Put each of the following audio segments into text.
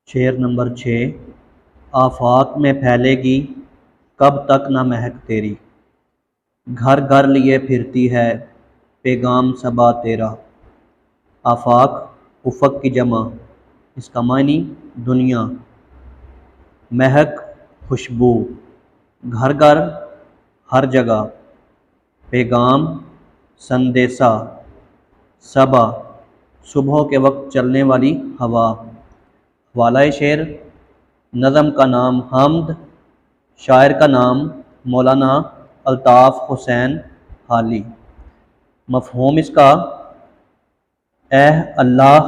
شعر نمبر 6۔ آفاق میں پھیلے گی کب تک نہ مہک تیری، گھر گھر لیے پھرتی ہے پیغام صبا تیرا۔ آفاق افق کی جمع، اس کا معنی دنیا۔ مہک خوشبو، گھر گھر ہر جگہ۔ پیغام سندیسہ، صبا صبح کے وقت چلنے والی ہوا۔ حوالہ شعر، نظم کا نام حمد، شاعر کا نام مولانا الطاف حسین حالی۔ مفہوم اس کا، اے اللہ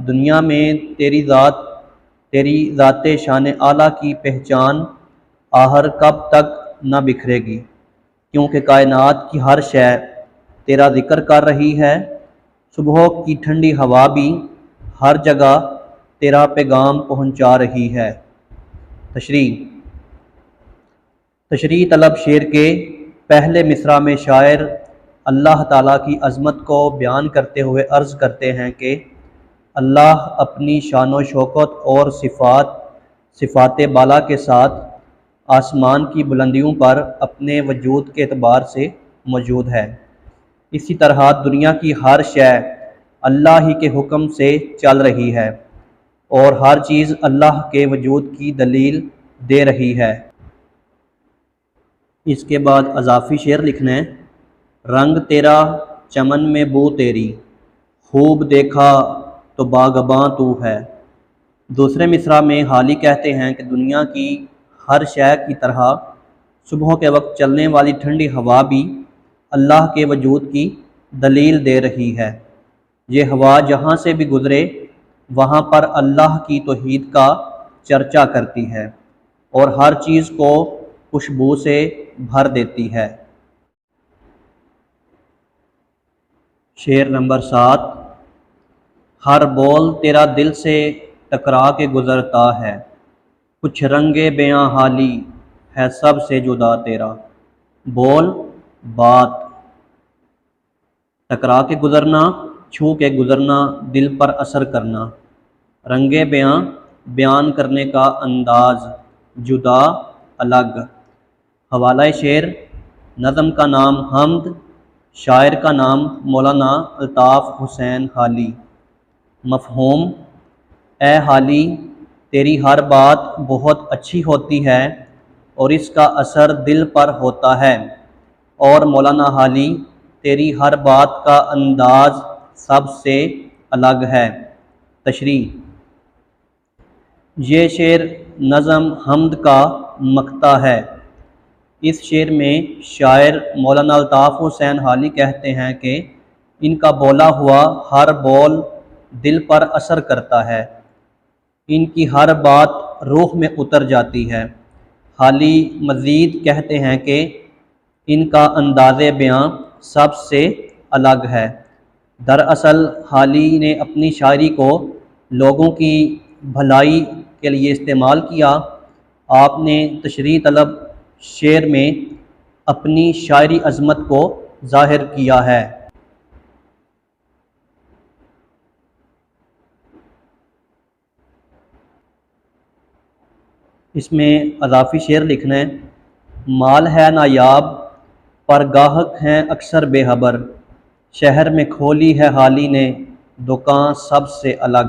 دنیا میں تیری ذات شان اعلیٰ کی پہچان آخر کب تک نہ بکھرے گی، کیونکہ کائنات کی ہر شے تیرا ذکر کر رہی ہے۔ صبح کی ٹھنڈی ہوا بھی ہر جگہ تیرا پیغام پہنچا رہی ہے۔ تشریح طلب شعر کے پہلے مصرع میں شاعر اللہ تعالیٰ کی عظمت کو بیان کرتے ہوئے عرض کرتے ہیں کہ اللہ اپنی شان و شوکت اور صفات بالا کے ساتھ آسمان کی بلندیوں پر اپنے وجود کے اعتبار سے موجود ہے۔ اسی طرح دنیا کی ہر شے اللہ ہی کے حکم سے چل رہی ہے اور ہر چیز اللہ کے وجود کی دلیل دے رہی ہے۔ اس کے بعد اضافی شعر لکھنا ہے۔ رنگ تیرا چمن میں بو تیری، خوب دیکھا تو باغباں تو ہے۔ دوسرے مصرع میں حالی کہتے ہیں کہ دنیا کی ہر شے کی طرح صبح کے وقت چلنے والی ٹھنڈی ہوا بھی اللہ کے وجود کی دلیل دے رہی ہے۔ یہ ہوا جہاں سے بھی گزرے وہاں پر اللہ کی توحید کا چرچا کرتی ہے اور ہر چیز کو خوشبو سے بھر دیتی ہے۔ شعر نمبر 7۔ ہر بول تیرا دل سے ٹکرا کے گزرتا ہے، کچھ رنگ بیاں حالی ہے سب سے جدا تیرا۔ بول بات، ٹکرا کے گزرنا، چھو کے گزرنا، دل پر اثر کرنا۔ رنگ بیاں، بیان کرنے کا انداز، جدا الگ۔ حوالہ شعر، نظم کا نام حمد، شاعر کا نام مولانا الطاف حسین حالی۔ مفہوم، اے حالی تیری ہر بات بہت اچھی ہوتی ہے اور اس کا اثر دل پر ہوتا ہے، اور مولانا حالی تیری ہر بات کا انداز سب سے الگ ہے۔ تشریح، یہ شعر نظم حمد کا مقطع ہے۔ اس شعر میں شاعر مولانا الطاف حسین حالی کہتے ہیں کہ ان کا بولا ہوا ہر بول دل پر اثر کرتا ہے، ان کی ہر بات روح میں اتر جاتی ہے۔ حالی مزید کہتے ہیں کہ ان کا انداز بیاں سب سے الگ ہے۔ دراصل حالی نے اپنی شاعری کو لوگوں کی بھلائی کے لیے استعمال کیا۔ آپ نے تشریح طلب شعر میں اپنی شاعری عظمت کو ظاہر کیا ہے۔ اس میں اضافی شعر لکھنا ہے۔ مال ہے نایاب پر گاہک ہیں اکثر بے خبر، شہر میں کھولی ہے حالی نے دکان سب سے الگ۔